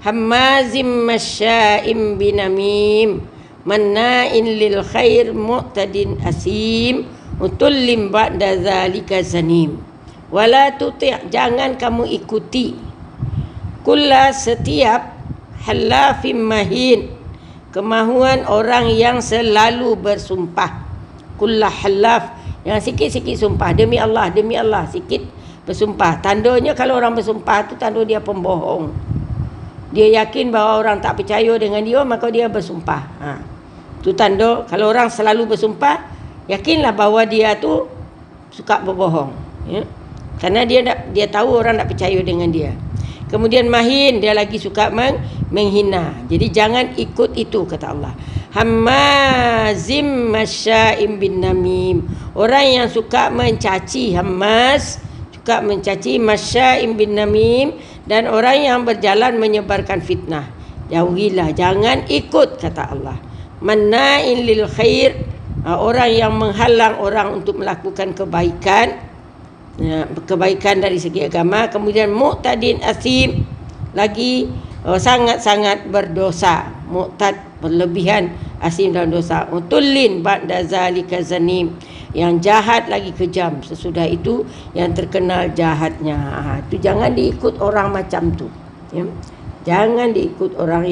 [SPEAKER 1] hammazim masya'im binamim manna'in lil khair mu'tadin asim utullim ba'da zalika zanim. Wala tuti', jangan kamu ikuti, kulla, setiap, halafim mahin, kemahuan orang yang selalu bersumpah. Kulla halaf, yang sikit-sikit sumpah, demi Allah sikit bersumpah. Tandanya kalau orang bersumpah tu tanda dia pembohong. Dia yakin bahawa orang tak percaya dengan dia, maka dia bersumpah. Tu tanda kalau orang selalu bersumpah, yakinlah bahawa dia tu suka berbohong, ya? Kerana dia tahu orang tak percaya dengan dia. Kemudian mahin, dia lagi suka menghina. Jadi jangan ikut itu, kata Allah. Hammazim masya'im bin namim, orang yang suka mencaci. Hammaz, suka mencaci. Masya'im bin namim, dan orang yang berjalan menyebarkan fitnah. Jauhilah, jangan ikut, kata Allah. Manna'in lil khair, orang yang menghalang orang untuk melakukan kebaikan, kebaikan dari segi agama. Kemudian mu'tadin asim, lagi sangat-sangat berdosa. Mu'tad, berlebihan, asim dalam dosa. Utullin ba'da zalika zanim, yang jahat lagi kejam sesudah itu, yang terkenal jahatnya. Itu jangan diikut orang macam tu, ya? Jangan diikut orang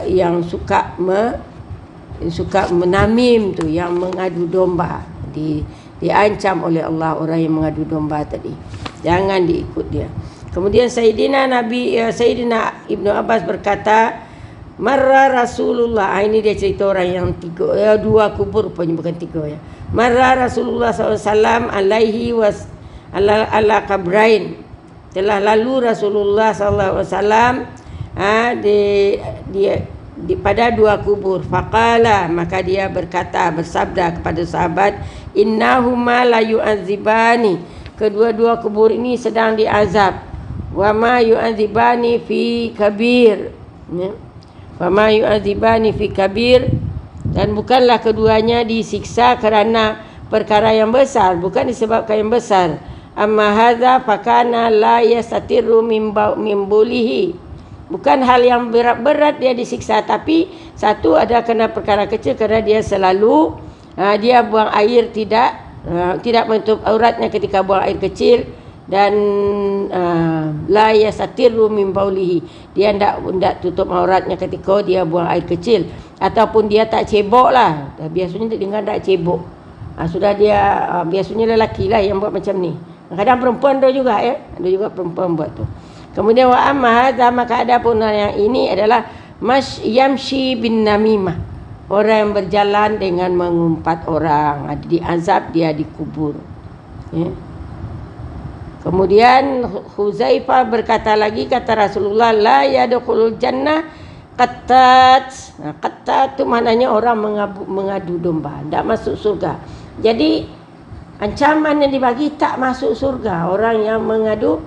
[SPEAKER 1] yang suka menamim tu, yang mengadu domba. Diancam oleh Allah orang yang mengadu domba tadi. Jangan diikut dia. Kemudian Sayyidina Ibnu Abbas berkata, marra Rasulullah. Ini dia cerita orang yang dua kubur rupanya, bukan tiga, ya. Marra Rasulullah SAW alaihi was ala kabrain. Telah lalu Rasulullah SAW pada dua kubur. Faqala, maka dia bersabda kepada sahabat, innahuma la yu'adzibani, kedua-dua kubur ini sedang diazab. Wa ma yu'adzibani fi kabir, ya. Wa ma yu'adzibani fi kabir, dan bukanlah keduanya disiksa kerana perkara yang besar, bukan disebabkan yang besar. Amma hadza fakana la yastatiru min bulihi, bukan hal yang berat-berat dia disiksa, tapi satu ada kena perkara kecil, kerana dia selalu dia buang air tidak menutup auratnya ketika buang air kecil. Dan la yastatiru min baulihi, dia tidak tutup auratnya ketika dia buang air kecil, ataupun dia tak cebok lah. Biasanya dengan tak cebok, sudah dia biasanya lelaki lah yang buat macam ni. Kadang perempuan ada juga, ya, ada juga perempuan buat tu. Kemudian wa amma hadza, maka ada pun yang ini adalah yamshi bin namimah, orang yang berjalan dengan mengumpat orang. Diazab, dia dikubur, ya. Kemudian Huzaifah berkata lagi, kata Rasulullah, la yadkhulul jannah qattat. Qattat itu maknanya orang mengadu domba, tidak masuk surga. Jadi ancaman yang dibagi, tak masuk surga. Orang yang mengadu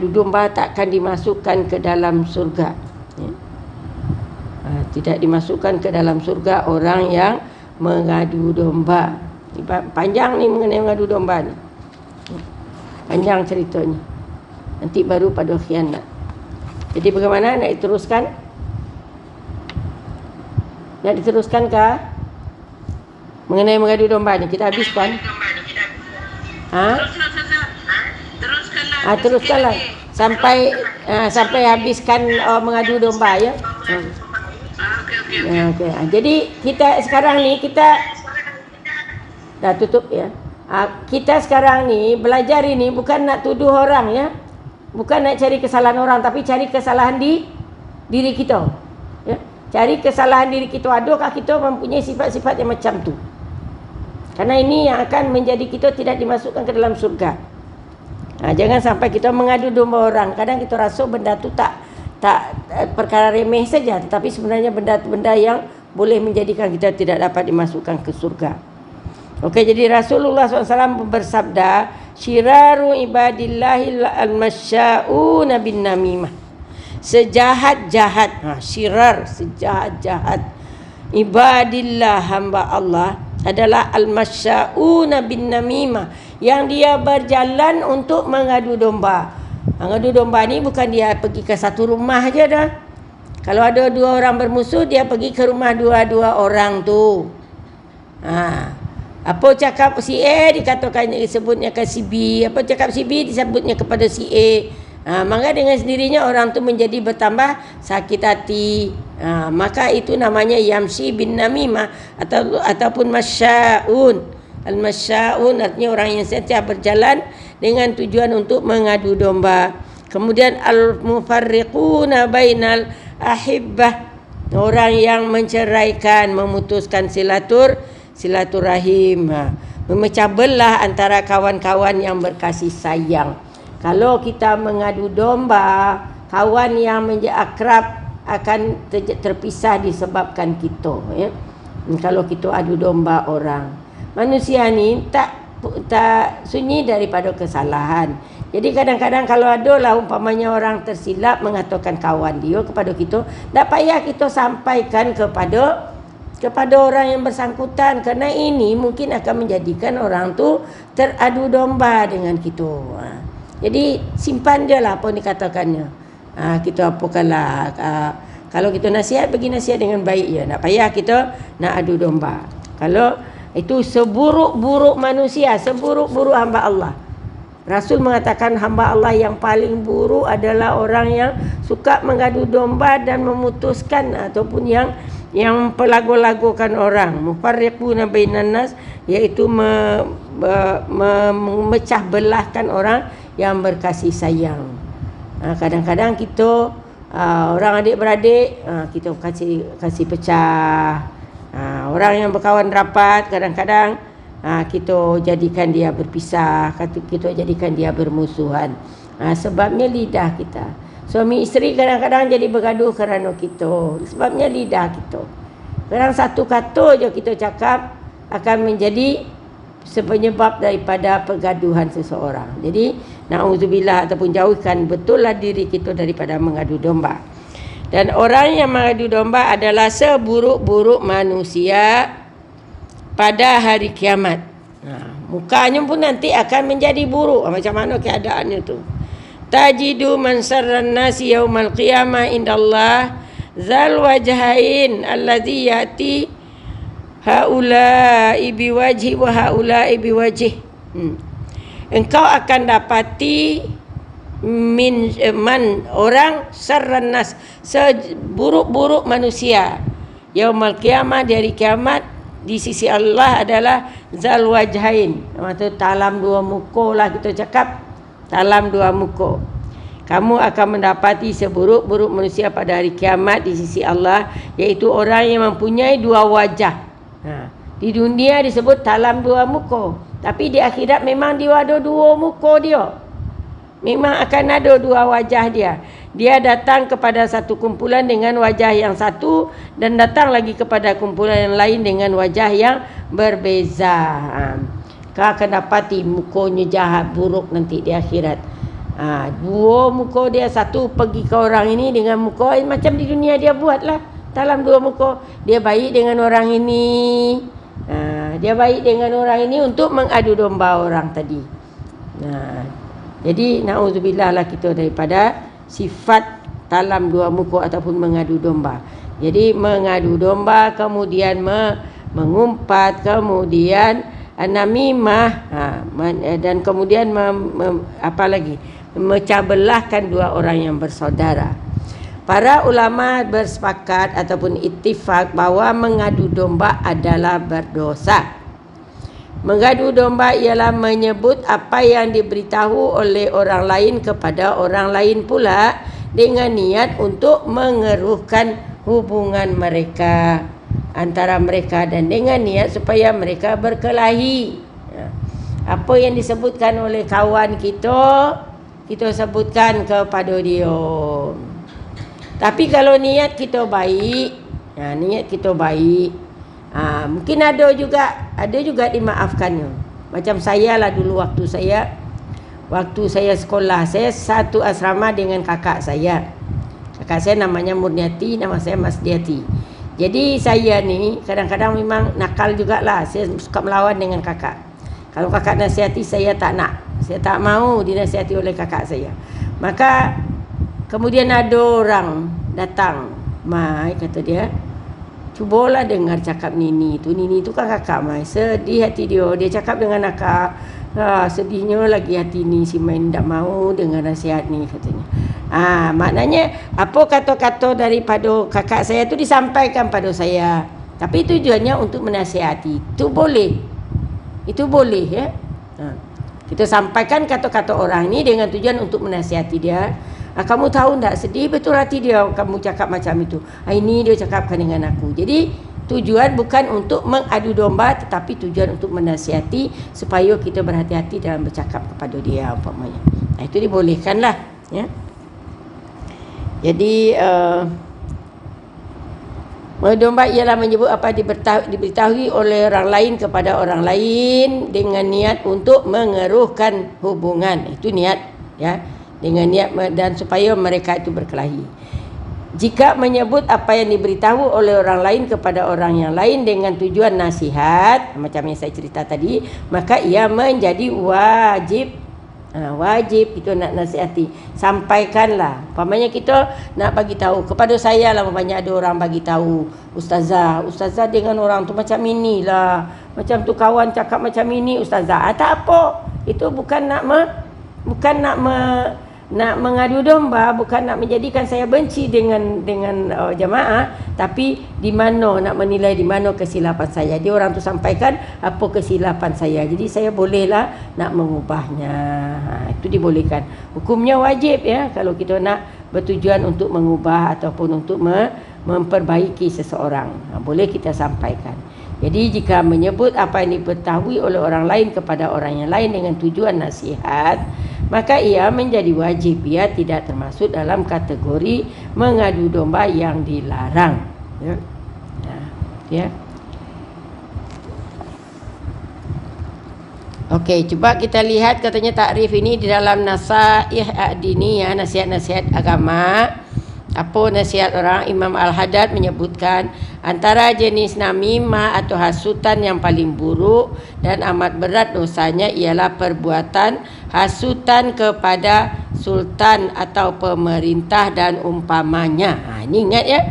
[SPEAKER 1] domba takkan dimasukkan ke dalam surga, ya. Tidak dimasukkan ke dalam surga orang yang mengadu domba. Panjang ni mengenai mengadu domba ni, panjang ceritanya. Nanti baru pada khianat. Jadi bagaimana, nak diteruskan? Nak diteruskan kah mengenai mengadu domba ni? Kita habiskan. Teruskanlah sampai habiskan mengadu domba, ya. Okey. Jadi kita sekarang ni kita dah tutup, ya. Kita sekarang ni belajar ini bukan nak tuduh orang, ya. Bukan nak cari kesalahan orang, tapi cari kesalahan di diri kita, ya. Cari kesalahan diri kita. Adakah kita mempunyai sifat-sifat yang macam tu? Karena ini yang akan menjadi kita tidak dimasukkan ke dalam surga. Jangan sampai kita mengadu domba orang. Kadang kita rasa benda tu tak perkara remeh saja, tetapi sebenarnya benda-benda yang boleh menjadikan kita tidak dapat dimasukkan ke surga. Okey, jadi Rasulullah SAW bersabda, syiraru ibadillahil al-masya'una bin namimah. Sejahat-jahat, syirar, sejahat-jahat ibadillah, hamba Allah adalah al-masya'una bin namimah, yang dia berjalan untuk mengadu domba. Mengadu domba ni bukan dia pergi ke satu rumah je dah. Kalau ada dua orang bermusuh, dia pergi ke rumah dua-dua orang tu. Apa cakap si A dikatakan disebutnya ke si B, apa cakap si B disebutnya kepada si A. Maka dengan sendirinya orang tu menjadi bertambah sakit hati. Maka itu namanya yamshi bin namimah ataupun masya'un. Al-masya'un artinya orang yang sentiasa berjalan dengan tujuan untuk mengadu domba. Kemudian al-mufarriquna bainal ahibbah, orang yang menceraikan, memutuskan silaturahim, memecah belah antara kawan-kawan yang berkasih sayang. Kalau kita mengadu domba, kawan yang menjadi akrab akan terpisah disebabkan kita, ya. Kalau kita adu domba orang, manusia ni tak sunyi daripada kesalahan. Jadi kadang-kadang kalau ada lah umpamanya orang tersilap mengatakan kawan dia kepada kita, tak payah kita sampaikan kepada orang yang bersangkutan, kerana ini mungkin akan menjadikan orang tu teradu domba dengan kita. Jadi simpan je lah apa yang dikatakannya. Kita apakanlah, kalau kita nasihat, bagi nasihat dengan baik je. Tak payah kita nak adu domba. Kalau itu seburuk-buruk manusia, seburuk-buruk hamba Allah. Rasul mengatakan hamba Allah yang paling buruk adalah orang yang suka mengadu domba dan memutuskan ataupun yang pelago-lagokan orang. Mufarriquna bainan nas, iaitu memecah belahkan orang yang berkasih sayang. Kadang-kadang kita orang adik-beradik kita kasih pecah. Orang yang berkawan rapat, kadang-kadang kita jadikan dia berpisah, kita jadikan dia bermusuhan. Sebabnya lidah kita. Suami isteri kadang-kadang jadi bergaduh kerana kita, sebabnya lidah kita. Kadang satu kata je kita cakap akan menjadi penyebab daripada pergaduhan seseorang. Jadi na'udzubillah, ataupun jauhkan betullah diri kita daripada mengadu domba. Dan orang yang mengadu domba adalah seburuk-buruk manusia pada hari kiamat. Mukanya pun nanti akan menjadi buruk. Macam mana keadaannya tu? Tajidu man sarran nasi yaumal qiyamah indallah zal wajhain allazi yati haula'i biwajhi wa haula'i biwajhi. Engkau akan dapati man orang sarran nas, seburuk-buruk manusia yaumul qiyamah, di hari kiamat, di sisi Allah adalah zal wajhain. Maksud talam dua muka lah kita cakap, talam dua muka. Kamu akan mendapati seburuk-buruk manusia pada hari kiamat di sisi Allah, iaitu orang yang mempunyai dua wajah. Di dunia disebut talam dua muka, tapi di akhirat memang dia ada dua muka dia. Memang akan ada dua wajah dia. Dia datang kepada satu kumpulan dengan wajah yang satu, dan datang lagi kepada kumpulan yang lain dengan wajah yang berbeza. Kau akan dapati mukanya jahat, buruk nanti di akhirat. Dua muka dia, satu pergi ke orang ini dengan muka macam di dunia dia buatlah. Dalam dua muka, dia baik dengan orang ini, dia baik dengan orang ini untuk mengadu domba orang tadi. Jadi na'udzubillah lah kita daripada sifat talam dua muka ataupun mengadu domba. Jadi mengadu domba, kemudian mengumpat, kemudian namimah, dan kemudian apa lagi? Memecah belahkan dua orang yang bersaudara. Para ulama bersepakat ataupun ittifaq bahawa mengadu domba adalah berdosa. Mengadu domba ialah menyebut apa yang diberitahu oleh orang lain kepada orang lain pula dengan niat untuk mengeruhkan hubungan mereka antara mereka, dan dengan niat supaya mereka berkelahi. Apa yang disebutkan oleh kawan kita, kita sebutkan kepada dia. Tapi kalau niat kita baik, niat kita baik, mungkin ada juga dimaafkannya. Macam saya lah dulu waktu saya sekolah, saya satu asrama dengan kakak saya. Kakak saya namanya Murniati, nama saya Masdiati. Jadi saya ni kadang-kadang memang nakal jugalah. Saya suka melawan dengan kakak. Kalau kakak nasihati, saya tak nak. Saya tak mau dinasihati oleh kakak saya. Maka kemudian ada orang datang, Mai, kata dia, cubalah dengar cakap Nini tu. Nini tu kan kakak Mai. Sedih hati dia. Dia cakap dengan akak, sedihnya lagi hati ni si Mai tak mau dengar nasihat ni, katanya. Maknanya apa kata-kata daripada kakak saya tu disampaikan pada saya. Tapi tujuannya untuk menasihati. Itu boleh ya. Kita sampaikan kata-kata orang ni dengan tujuan untuk menasihati dia. Kamu tahu tak, sedih betul hati dia kamu cakap macam itu. Ini dia cakapkan dengan aku. Jadi tujuan bukan untuk mengadu domba, tetapi tujuan untuk menasihati supaya kita berhati-hati dalam bercakap kepada dia umpamanya. Itu dibolehkanlah ya. Jadi domba ialah menyebut apa diberitahui oleh orang lain kepada orang lain dengan niat untuk mengeruhkan hubungan. Itu niat ya, dengan niat dan supaya mereka itu berkelahi. Jika menyebut apa yang diberitahu oleh orang lain kepada orang yang lain dengan tujuan nasihat, macam yang saya cerita tadi, maka ia menjadi wajib. Wajib kita nak nasihati. Sampaikanlah. Umpamanya kita nak bagi tahu kepada saya lah, umpamanya ada orang bagi tahu, ustazah dengan orang tu macam inilah, macam tu kawan cakap macam ini ustazah. Tak apa. Itu bukan nak mengadu domba, bukan nak menjadikan saya benci dengan jamaah, tapi di mana nak menilai di mana kesilapan saya. Dia orang tu sampaikan apa kesilapan saya. Jadi saya bolehlah nak mengubahnya. Itu dibolehkan. Hukumnya wajib ya kalau kita nak bertujuan untuk mengubah ataupun untuk memperbaiki seseorang. Boleh kita sampaikan. Jadi jika menyebut apa yang diketahui oleh orang lain kepada orang yang lain dengan tujuan nasihat, maka ia menjadi wajib. Ia tidak termasuk dalam kategori mengadu domba yang dilarang. Ya. Okey, cuba kita lihat katanya takrif ini di dalam Nasaih Ad-Diniyah, nasihat-nasihat agama. Apa nasihat orang? Imam Al-Haddad menyebutkan antara jenis namimah atau hasutan yang paling buruk dan amat berat dosanya ialah perbuatan hasutan kepada sultan atau pemerintah dan umpamanya. Ini ingat ya,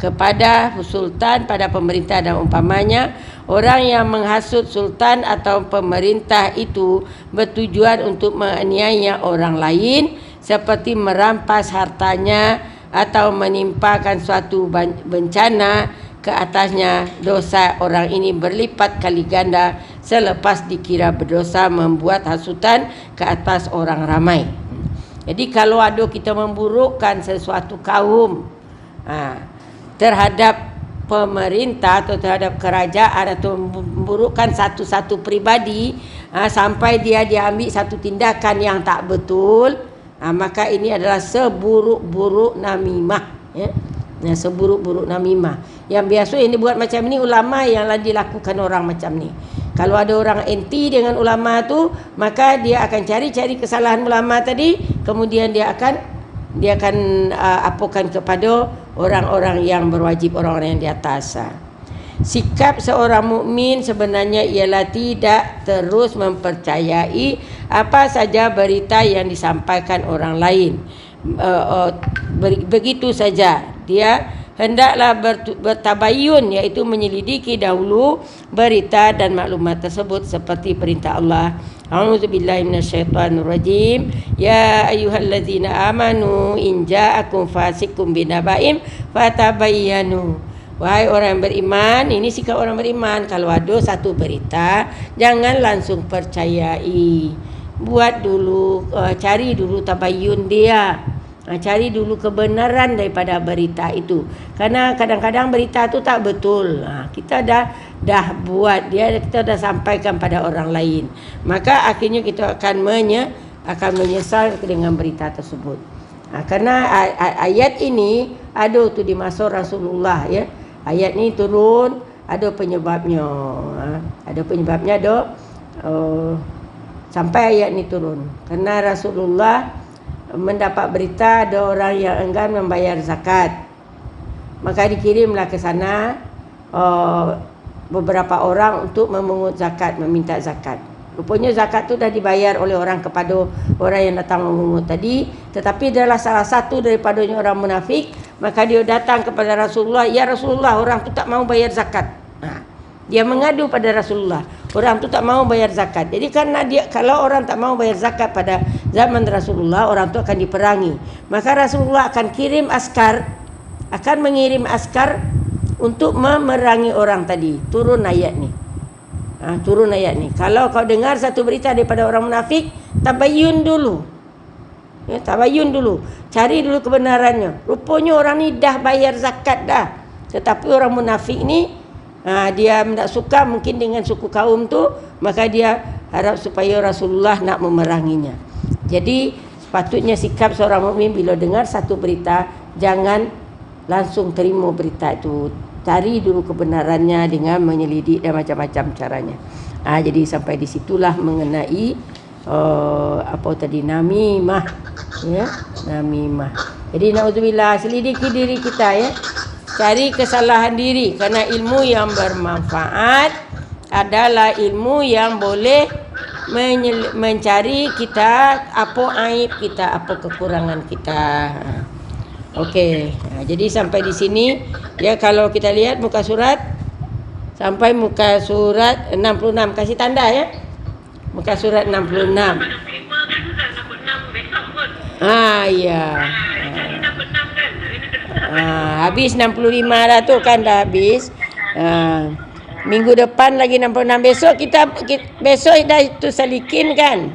[SPEAKER 1] kepada sultan, pada pemerintah dan umpamanya. Orang yang menghasut sultan atau pemerintah itu bertujuan untuk menganiaya orang lain, seperti merampas hartanya atau menimpakan suatu bencana ke atasnya. Dosa orang ini berlipat kali ganda selepas dikira berdosa membuat hasutan ke atas orang ramai. Jadi kalau ada kita memburukkan sesuatu kaum terhadap pemerintah atau terhadap kerajaan atau memburukkan satu-satu pribadi sampai dia ambil satu tindakan yang tak betul, maka ini adalah seburuk-buruk namimah ya. Seburuk-buruk namimah. Yang biasa yang dibuat macam ni ulama yang dilakukan orang macam ni. Kalau ada orang anti dengan ulama tu, maka dia akan cari-cari kesalahan ulama tadi, kemudian dia akan apukan kepada orang-orang yang berwajib, orang-orang yang di atas. Sikap seorang mukmin sebenarnya ialah tidak terus mempercayai apa saja berita yang disampaikan orang lain. Begitu saja. Dia hendaklah bertabayun, iaitu menyelidiki dahulu berita dan maklumat tersebut seperti perintah Allah. A'udzubillahi minasyaitonirrajim. Ya ayyuhallazina amanu in ja'akum fasiqun binaba'in fatabayyanu. Wahai orang yang beriman, ini sikap orang beriman. Kalau ada satu berita, jangan langsung percayai. Buat dulu, cari dulu tabayyun dia. Cari dulu kebenaran daripada berita itu. Karena kadang-kadang berita itu tak betul. Kita dah buat dia, kita dah sampaikan pada orang lain. Maka akhirnya kita akan menyesal dengan berita tersebut. Karena ayat ini ada tu di masa Rasulullah ya. Ayat ni turun ada penyebabnya. Ada penyebabnya sampai ayat ni turun. Kerana Rasulullah mendapat berita ada orang yang enggan membayar zakat. Maka dikirimlah ke sana beberapa orang untuk memungut zakat, meminta zakat. Rupanya zakat tu dah dibayar oleh orang kepada orang yang datang memungut tadi, tetapi adalah salah satu daripadanya orang munafik. Maka dia datang kepada Rasulullah, "Ya Rasulullah, orang tu tak mau bayar zakat." Dia mengadu pada Rasulullah, orang tu tak mau bayar zakat. Jadi karena kalau orang tak mau bayar zakat pada zaman Rasulullah, orang tu akan diperangi. Maka Rasulullah akan mengirim askar untuk memerangi orang tadi. Turun ayat ni. Kalau kau dengar satu berita daripada orang munafik, tabayyun dulu. Tabayyun dulu. Cari dulu kebenarannya. Rupanya orang ni dah bayar zakat dah. Tetapi orang munafik ni dia tak suka mungkin dengan suku kaum tu, maka dia harap supaya Rasulullah nak memeranginya. Jadi sepatutnya sikap seorang mukmin bila dengar satu berita, jangan langsung terima berita itu. Cari dulu kebenarannya dengan menyelidik dan macam-macam caranya. Jadi sampai di situlah mengenai namimah, ya, namimah. Jadi naudzubillah, selidiki diri kita ya. Cari kesalahan diri, kerana ilmu yang bermanfaat adalah ilmu yang boleh mencari kita apa aib kita, apa kekurangan kita. Okey. Jadi sampai di sini ya, kalau kita lihat muka surat sampai muka surat 66, kasih tanda ya. Muka surat 66. Ya. Habis 65 dah tu kan, dah habis. Minggu depan lagi 66. Besok kita besok dah itu salikin kan.